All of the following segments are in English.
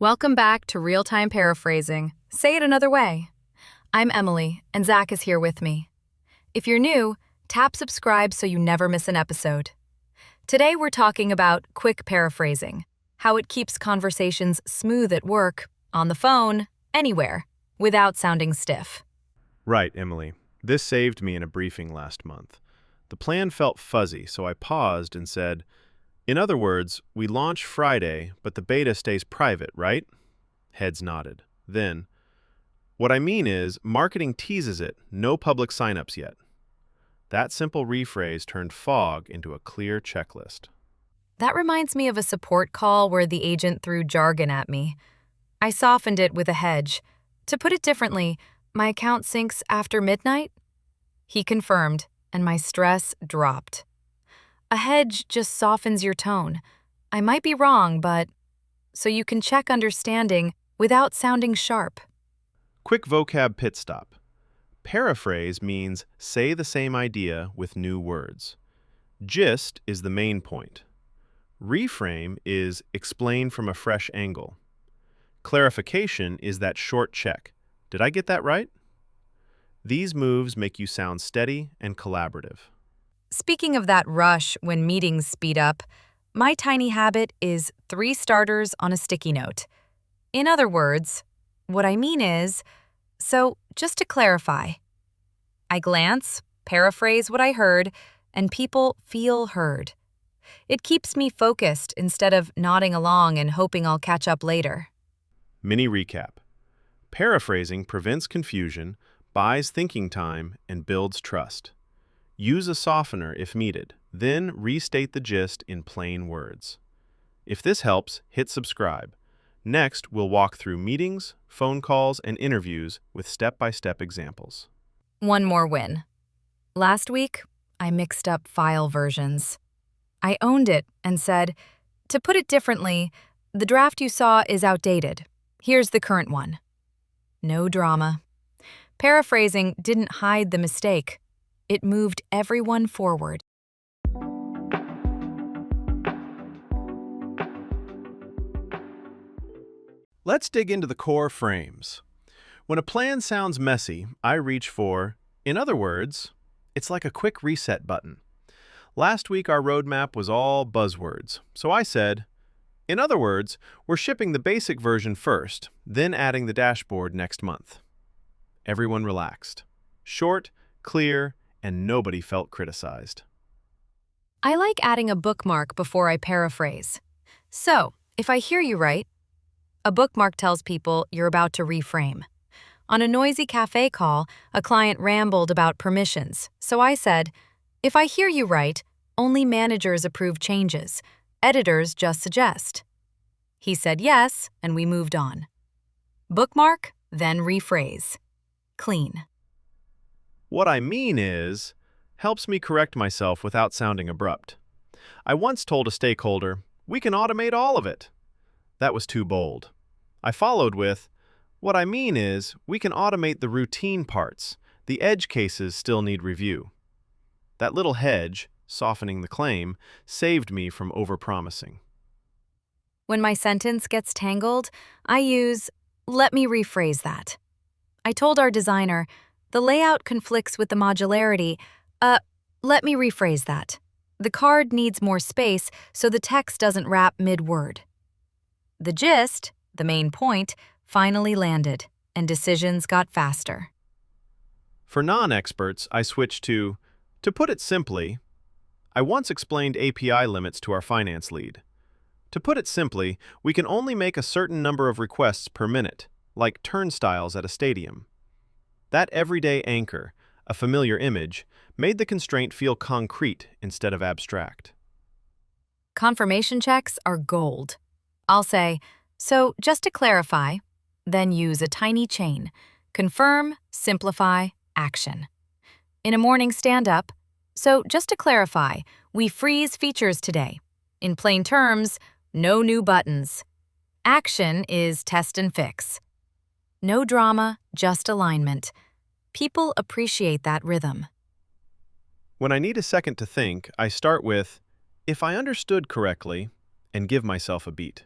Welcome back to Real-Time Paraphrasing. Say it another way. I'm Emily, and Zach is here with me. If you're new, tap subscribe so you never miss an episode. Today we're talking about quick paraphrasing, how it keeps conversations smooth at work, on the phone, anywhere, without sounding stiff. Right, Emily. This saved me in a briefing last month. The plan felt fuzzy, so I paused and said, in other words, we launch Friday, but the beta stays private, right? Heads nodded. Then, what I mean is, marketing teases it, no public signups yet. That simple rephrase turned fog into a clear checklist. That reminds me of a support call where the agent threw jargon at me. I softened it with a hedge. To put it differently, my account syncs after midnight? He confirmed, and my stress dropped. A hedge just softens your tone. I might be wrong, but so you can check understanding without sounding sharp. Quick vocab pit stop. Paraphrase means say the same idea with new words. Gist is the main point. Reframe is explain from a fresh angle. Clarification is that short check. Did I get that right? These moves make you sound steady and collaborative. Speaking of that rush when meetings speed up, my tiny habit is 3 starters on a sticky note. In other words, what I mean is, so just to clarify, I glance, paraphrase what I heard, and people feel heard. It keeps me focused instead of nodding along and hoping I'll catch up later. Mini recap. Paraphrasing prevents confusion, buys thinking time, and builds trust. Use a softener if needed, then restate the gist in plain words. If this helps, hit subscribe. Next, we'll walk through meetings, phone calls, and interviews with step-by-step examples. One more win. Last week, I mixed up file versions. I owned it and said, to put it differently, the draft you saw is outdated. Here's the current one. No drama. Paraphrasing didn't hide the mistake. It moved everyone forward. Let's dig into the core frames. When a plan sounds messy, I reach for, in other words, it's like a quick reset button. Last week our roadmap was all buzzwords, so I said, in other words, we're shipping the basic version first, then adding the dashboard next month. Everyone relaxed. Short, clear, and nobody felt criticized. I like adding a bookmark before I paraphrase. So, if I hear you right, a bookmark tells people you're about to reframe. On a noisy cafe call, a client rambled about permissions, so I said, if I hear you right, only managers approve changes. Editors just suggest. He said yes, and we moved on. Bookmark, then rephrase. Clean. What I mean is, helps me correct myself without sounding abrupt. I once told a stakeholder, we can automate all of it. That was too bold. I followed with, what I mean is, we can automate the routine parts. The edge cases still need review. That little hedge, softening the claim, saved me from overpromising. When my sentence gets tangled, I use, let me rephrase that. I told our designer, the layout conflicts with the modularity. Let me rephrase that. The card needs more space so the text doesn't wrap mid-word. The gist, the main point, finally landed, and decisions got faster. For non-experts, I switched to put it simply, I once explained API limits to our finance lead. To put it simply, we can only make a certain number of requests per minute, like turnstiles at a stadium. That everyday anchor, a familiar image, made the constraint feel concrete instead of abstract. Confirmation checks are gold. I'll say, so just to clarify, then use a tiny chain. Confirm, simplify, action. In a morning stand-up, so just to clarify, we freeze features today. In plain terms, no new buttons. Action is test and fix. No drama, just alignment. People appreciate that rhythm. When I need a second to think, I start with, if I understood correctly, and give myself a beat.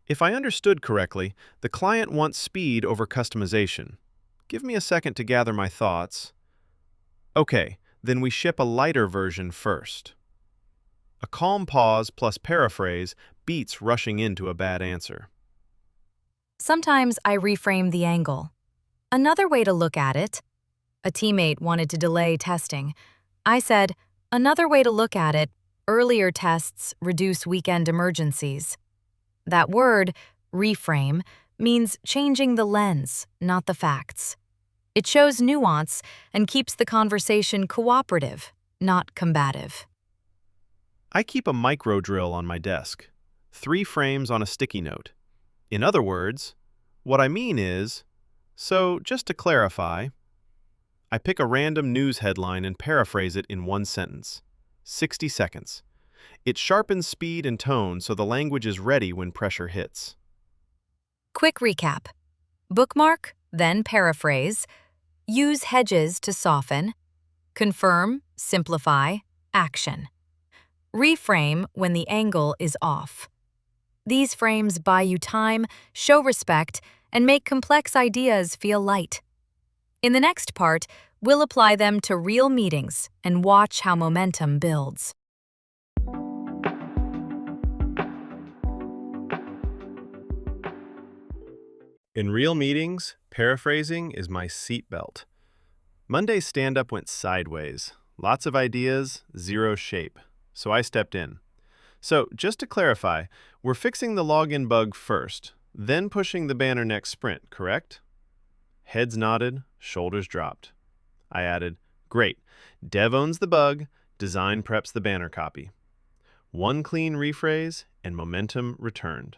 If I understood correctly, the client wants speed over customization. Give me a second to gather my thoughts. Okay, then we ship a lighter version first. A calm pause plus paraphrase beats rushing into a bad answer. Sometimes I reframe the angle. Another way to look at it. A teammate wanted to delay testing. I said, another way to look at it, earlier tests reduce weekend emergencies. That word, reframe, means changing the lens, not the facts. It shows nuance and keeps the conversation cooperative, not combative. I keep a micro drill on my desk, 3 frames on a sticky note. In other words, what I mean is, so just to clarify, I pick a random news headline and paraphrase it in 1 sentence, 60 seconds. It sharpens speed and tone so the language is ready when pressure hits. Quick recap. Bookmark, then paraphrase. Use hedges to soften. Confirm, simplify, action. Reframe when the angle is off. These frames buy you time, show respect, and make complex ideas feel light. In the next part, we'll apply them to real meetings and watch how momentum builds. In real meetings, paraphrasing is my seatbelt. Monday's stand-up went sideways. Lots of ideas, zero shape. So I stepped in. So, just to clarify, we're fixing the login bug first, then pushing the banner next sprint, correct? Heads nodded, shoulders dropped. I added, great. Dev owns the bug, design preps the banner copy. 1 clean rephrase, and momentum returned.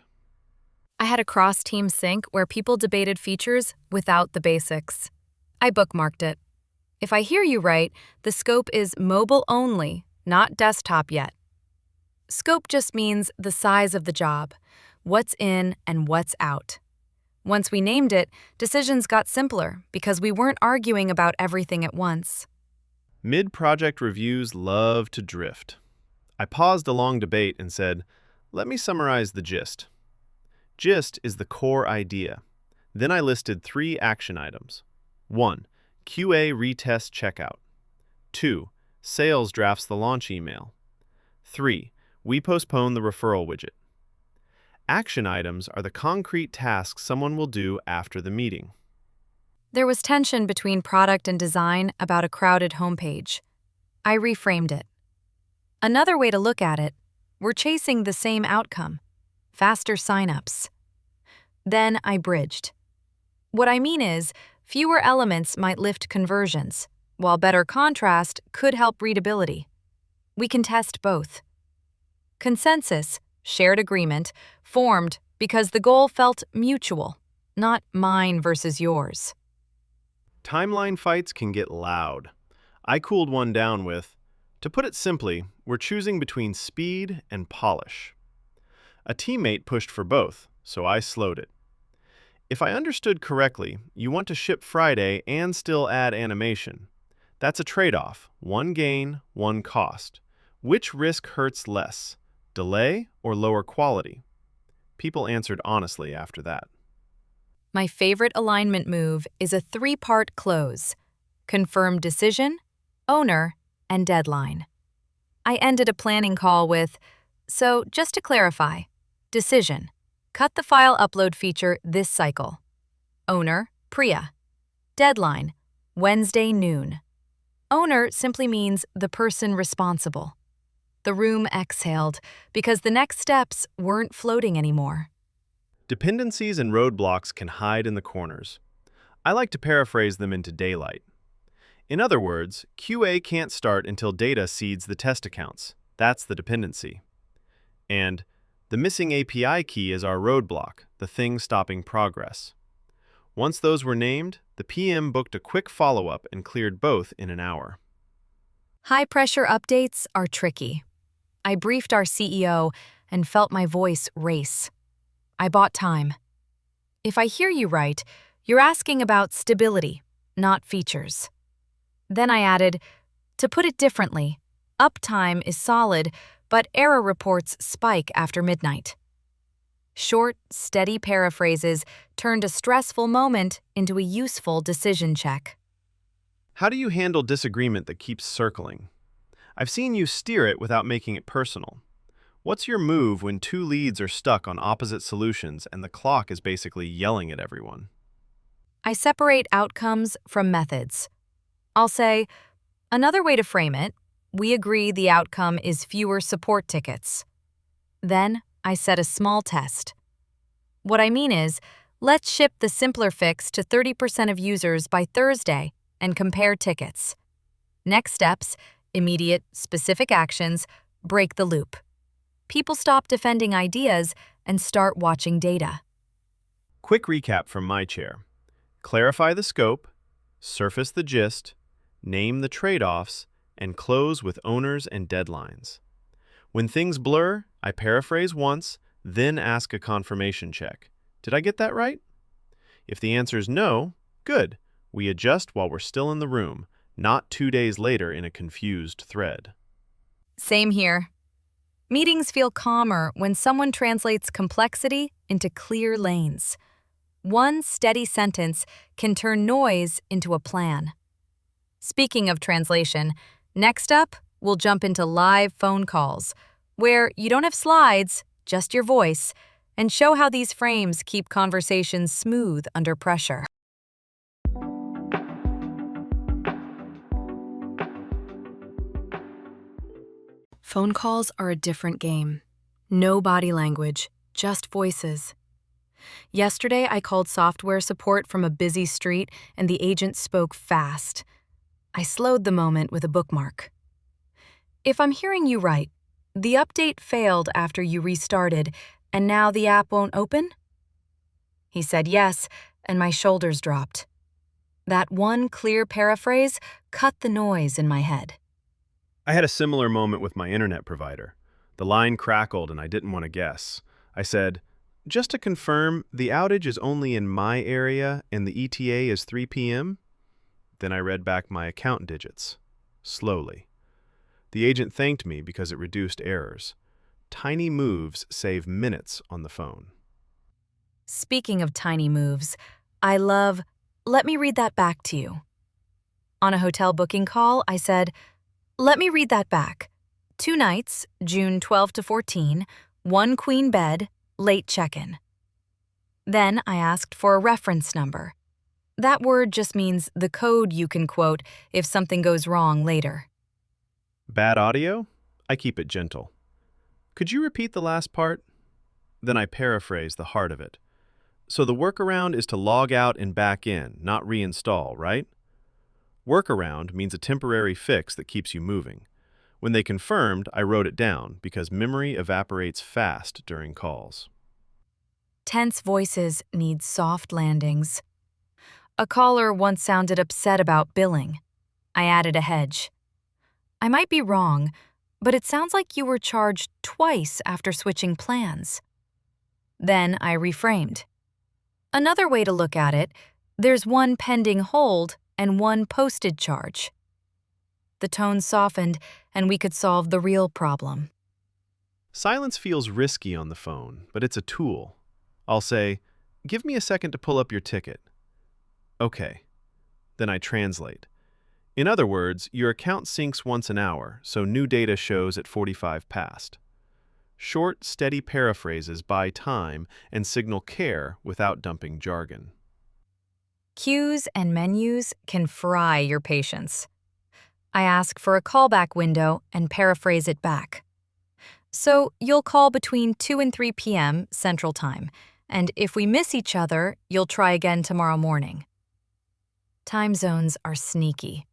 I had a cross-team sync where people debated features without the basics. I bookmarked it. If I hear you right, the scope is mobile only, not desktop yet. Scope just means the size of the job, what's in and what's out. Once we named it, decisions got simpler because we weren't arguing about everything at once. Mid-project reviews love to drift. I paused a long debate and said, let me summarize the gist. Gist is the core idea. Then I listed 3 action items. 1. QA retest checkout. 2. Sales drafts the launch email. 3. We postpone the referral widget. Action items are the concrete tasks someone will do after the meeting. There was tension between product and design about a crowded homepage. I reframed it. Another way to look at it, we're chasing the same outcome, faster signups. Then I bridged. What I mean is, fewer elements might lift conversions, while better contrast could help readability. We can test both. Consensus, shared agreement, formed because the goal felt mutual, not mine versus yours. Timeline fights can get loud. I cooled one down with, to put it simply, we're choosing between speed and polish. A teammate pushed for both, so I slowed it. If I understood correctly, you want to ship Friday and still add animation. That's a trade-off, 1 gain, 1 cost. Which risk hurts less, delay or lower quality? People answered honestly after that. My favorite alignment move is a 3-part close: confirm decision, owner, and deadline. I ended a planning call with, so just to clarify, decision, cut the file upload feature this cycle. Owner, Priya. Deadline, Wednesday noon. Owner simply means the person responsible. The room exhaled because the next steps weren't floating anymore. Dependencies and roadblocks can hide in the corners. I like to paraphrase them into daylight. In other words, QA can't start until data seeds the test accounts. That's the dependency. And the missing API key is our roadblock, the thing stopping progress. Once those were named, the PM booked a quick follow-up and cleared both in an hour. High-pressure updates are tricky. I briefed our CEO and felt my voice race. I bought time. If I hear you right, you're asking about stability, not features. Then I added, to put it differently, uptime is solid, but error reports spike after midnight. Short, steady paraphrases turned a stressful moment into a useful decision check. How do you handle disagreement that keeps circling? I've seen you steer it without making it personal. What's your move when two leads are stuck on opposite solutions and the clock is basically yelling at everyone? I separate outcomes from methods. I'll say, another way to frame it, we agree the outcome is fewer support tickets. Then I set a small test. What I mean is, let's ship the simpler fix to 30% of users by Thursday and compare tickets. Next steps, immediate, specific actions, break the loop. People stop defending ideas and start watching data. Quick recap from my chair. Clarify the scope, surface the gist, name the trade-offs, and close with owners and deadlines. When things blur, I paraphrase once, then ask a confirmation check. Did I get that right? If the answer is no, good. We adjust while we're still in the room, not 2 days later in a confused thread. Same here. Meetings feel calmer when someone translates complexity into clear lanes. One steady sentence can turn noise into a plan. Speaking of translation, next up, we'll jump into live phone calls, where you don't have slides, just your voice, and show how these frames keep conversations smooth under pressure. Phone calls are a different game. No body language, just voices. Yesterday, I called software support from a busy street, and the agent spoke fast. I slowed the moment with a bookmark. If I'm hearing you right, the update failed after you restarted, and now the app won't open? He said yes, and my shoulders dropped. That one clear paraphrase cut the noise in my head. I had a similar moment with my internet provider. The line crackled and I didn't want to guess. I said, just to confirm, the outage is only in my area and the ETA is 3 p.m.? Then I read back my account digits, slowly. The agent thanked me because it reduced errors. Tiny moves save minutes on the phone. Speaking of tiny moves, I love, let me read that back to you. On a hotel booking call, I said, let me read that back. 2 nights, June 12 to 14, 1 queen bed, late check-in. Then I asked for a reference number. That word just means the code you can quote if something goes wrong later. Bad audio? I keep it gentle. Could you repeat the last part? Then I paraphrase the heart of it. So the workaround is to log out and back in, not reinstall, right? Workaround means a temporary fix that keeps you moving. When they confirmed, I wrote it down because memory evaporates fast during calls. Tense voices need soft landings. A caller once sounded upset about billing. I added a hedge. I might be wrong, but it sounds like you were charged twice after switching plans. Then I reframed. Another way to look at it, there's one pending hold and one posted charge. The tone softened, and we could solve the real problem. Silence feels risky on the phone, but it's a tool. I'll say, give me a second to pull up your ticket. Okay. Then I translate. In other words, your account syncs once an hour, so new data shows at 45 past. Short, steady paraphrases buy time and signal care without dumping jargon. Cues and menus can fry your patience. I ask for a callback window and paraphrase it back. So you'll call between 2 and 3 p.m. Central Time, and if we miss each other, you'll try again tomorrow morning. Time zones are sneaky.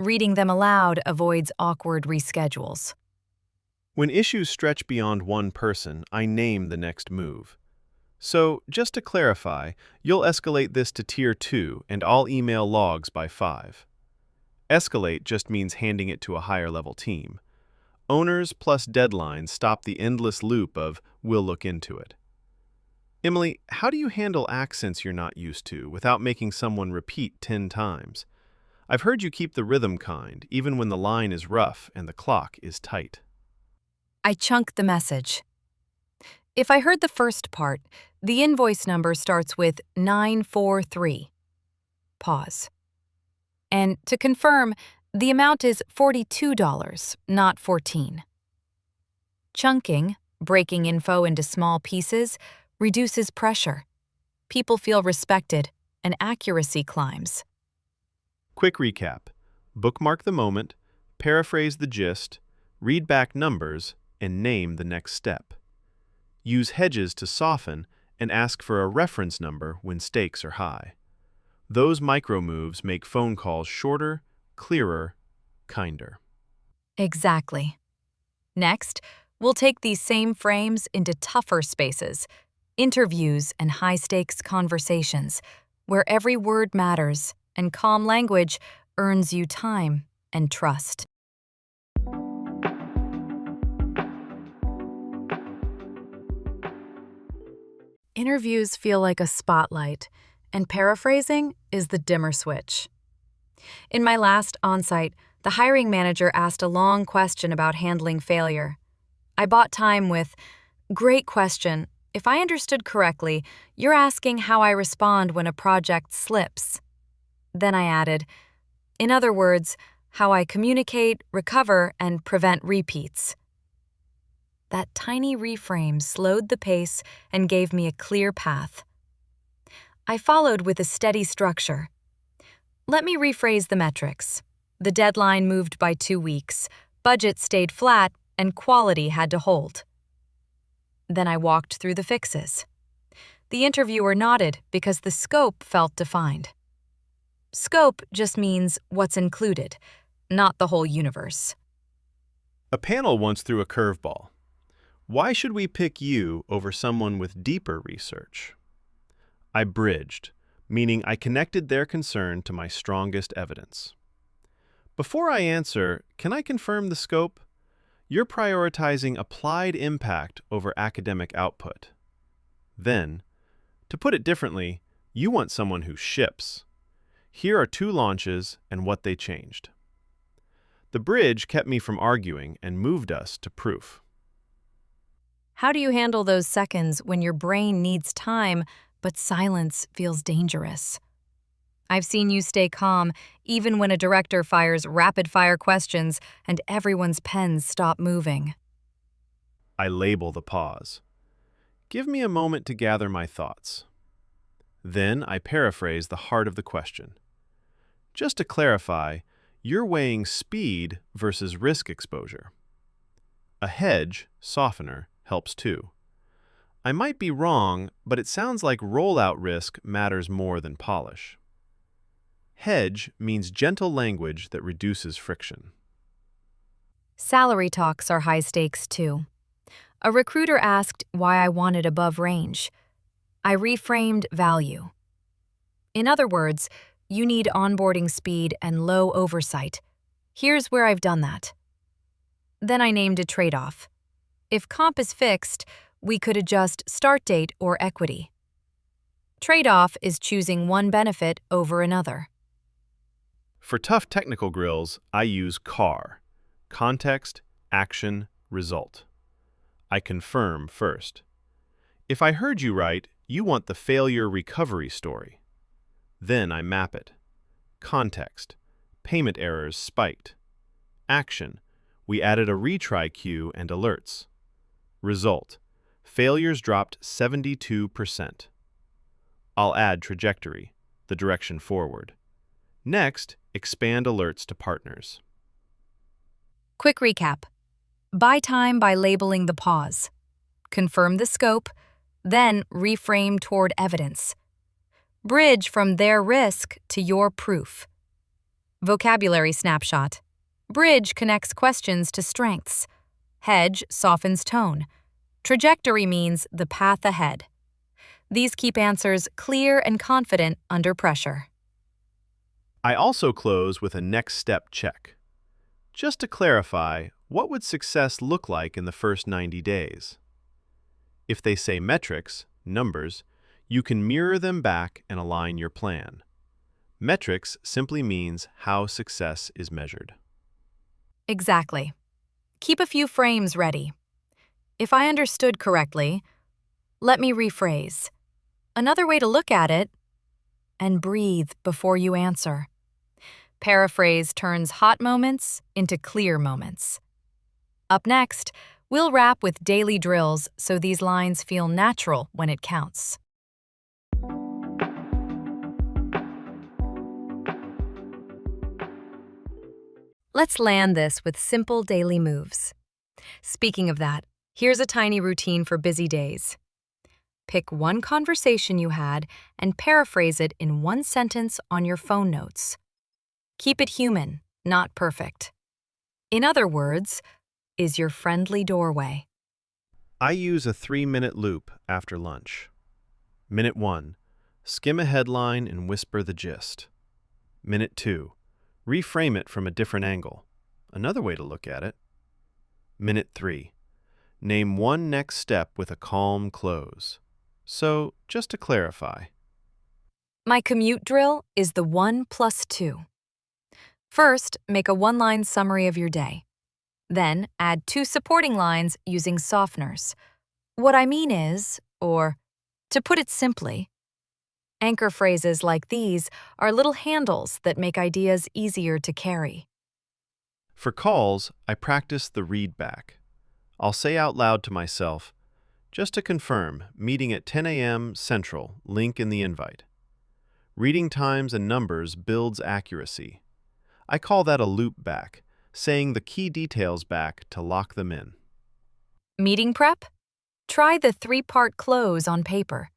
Reading them aloud avoids awkward reschedules. When issues stretch beyond one person, I name the next move. So, just to clarify, you'll escalate this to Tier 2 and I'll email logs by 5. Escalate just means handing it to a higher-level team. Owners plus deadlines stop the endless loop of, we'll look into it. Emily, how do you handle accents you're not used to without making someone repeat 10 times? I've heard you keep the rhythm kind, even when the line is rough and the clock is tight. I chunk the message. If I heard the first part, the invoice number starts with 943. Pause. And to confirm, the amount is $42, not 14. Chunking, breaking info into small pieces, reduces pressure. People feel respected, and accuracy climbs. Quick recap. Bookmark the moment, paraphrase the gist, read back numbers, and name the next step. Use hedges to soften and ask for a reference number when stakes are high. Those micro moves make phone calls shorter, clearer, kinder. Exactly. Next, we'll take these same frames into tougher spaces, interviews and high-stakes conversations, where every word matters and calm language earns you time and trust. Interviews feel like a spotlight, and paraphrasing is the dimmer switch. In my last onsite, the hiring manager asked a long question about handling failure. I bought time with, "Great question. If I understood correctly, you're asking how I respond when a project slips." Then I added, "In other words, how I communicate, recover, and prevent repeats." That tiny reframe slowed the pace and gave me a clear path. I followed with a steady structure. Let me rephrase the metrics. The deadline moved by 2 weeks, budget stayed flat, and quality had to hold. Then I walked through the fixes. The interviewer nodded because the scope felt defined. Scope just means what's included, not the whole universe. A panel once threw a curveball. Why should we pick you over someone with deeper research? I bridged, meaning I connected their concern to my strongest evidence. Before I answer, can I confirm the scope? You're prioritizing applied impact over academic output. Then, to put it differently, you want someone who ships. Here are 2 launches and what they changed. The bridge kept me from arguing and moved us to proof. How do you handle those seconds when your brain needs time, but silence feels dangerous? I've seen you stay calm even when a director fires rapid-fire questions and everyone's pens stop moving. I label the pause. Give me a moment to gather my thoughts. Then I paraphrase the heart of the question. Just to clarify, you're weighing speed versus risk exposure. A hedge, softener, helps too. I might be wrong, but it sounds like rollout risk matters more than polish. Hedge means gentle language that reduces friction. Salary talks are high stakes too. A recruiter asked why I wanted above range. I reframed value. In other words, you need onboarding speed and low oversight. Here's where I've done that. Then I named a trade-off. If comp is fixed, we could adjust start date or equity. Trade-off is choosing one benefit over another. For tough technical grills, I use CAR, context, action, result. I confirm first. If I heard you right, you want the failure recovery story. Then I map it. Context, payment errors spiked. Action, we added a retry queue and alerts. Result, failures dropped 72%. I'll add trajectory, the direction forward. Next, expand alerts to partners. Quick recap. Buy time by labeling the pause. Confirm the scope, then reframe toward evidence. Bridge from their risk to your proof. Vocabulary snapshot. Bridge connects questions to strengths. Hedge softens tone. Trajectory means the path ahead. These keep answers clear and confident under pressure. I also close with a next step check. Just to clarify, what would success look like in the first 90 days? If they say metrics, numbers, you can mirror them back and align your plan. Metrics simply means how success is measured. Exactly. Keep a few frames ready. If I understood correctly, Let me rephrase. Another way to look at it, and breathe before you answer. Paraphrase turns hot moments into clear moments. Up next, we'll wrap with daily drills so these lines feel natural when it counts. Let's land this with simple daily moves. Speaking of that, here's a tiny routine for busy days. Pick one conversation you had and paraphrase it in one sentence on your phone notes. Keep it human, not perfect. In other words, is your friendly doorway. I use a 3-minute loop after lunch. Minute 1. Skim a headline and whisper the gist. Minute 2. Reframe it from a different angle. Another way to look at it. Minute 3. Name one next step with a calm close. So, just to clarify. My commute drill is the 1+2. First, make a one-line summary of your day. Then, add 2 supporting lines using softeners. What I mean is, or to put it simply, anchor phrases like these are little handles that make ideas easier to carry. For calls, I practice the read back. I'll say out loud to myself, just to confirm, meeting at 10 a.m. Central, link in the invite. Reading times and numbers builds accuracy. I call that a loop back, saying the key details back to lock them in. Meeting prep? Try the 3-part close on paper.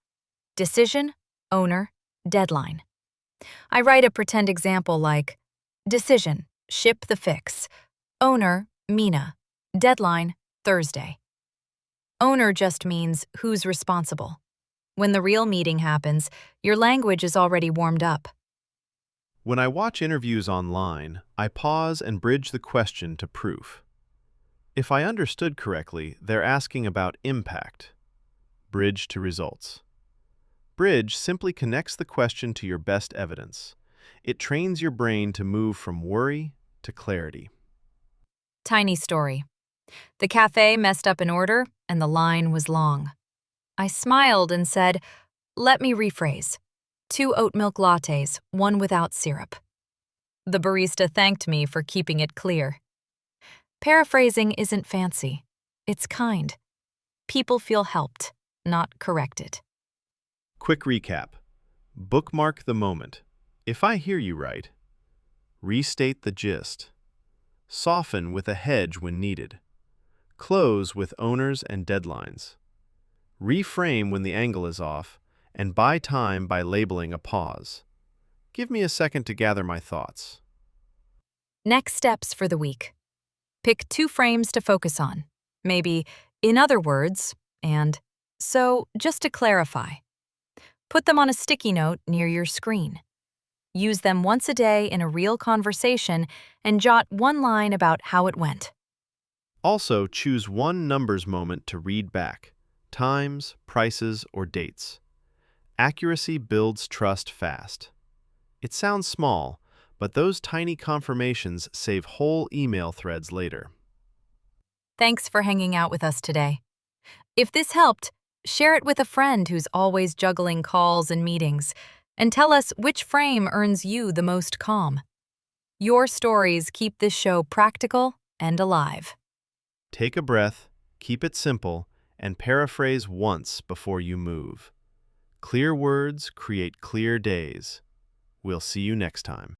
Decision, owner, deadline. I write a pretend example like, decision, ship the fix. Owner, Mina. Deadline, Thursday. Owner just means who's responsible. When the real meeting happens, your language is already warmed up. When I watch interviews online, I pause and bridge the question to proof. If I understood correctly, they're asking about impact. Bridge to results. Bridge simply connects the question to your best evidence. It trains your brain to move from worry to clarity. Tiny story. The cafe messed up an order and the line was long. I smiled and said, "Let me rephrase. 2 oat milk lattes, 1 without syrup." The barista thanked me for keeping it clear. Paraphrasing isn't fancy. It's kind. People feel helped, not corrected. Quick recap. Bookmark the moment. If I hear you right. Restate the gist. Soften with a hedge when needed. Close with owners and deadlines. Reframe when the angle is off, and buy time by labeling a pause. Give me a second to gather my thoughts. Next steps for the week. Pick 2 frames to focus on. Maybe, in other words, and so, just to clarify. Put them on a sticky note near your screen. Use them once a day in a real conversation and jot one line about how it went. Also, choose one numbers moment to read back. Times, prices, or dates. Accuracy builds trust fast. It sounds small, but those tiny confirmations save whole email threads later. Thanks for hanging out with us today. If this helped, share it with a friend who's always juggling calls and meetings, and tell us which frame earns you the most calm. Your stories keep this show practical and alive. Take a breath, keep it simple, and paraphrase once before you move. Clear words create clear days. We'll see you next time.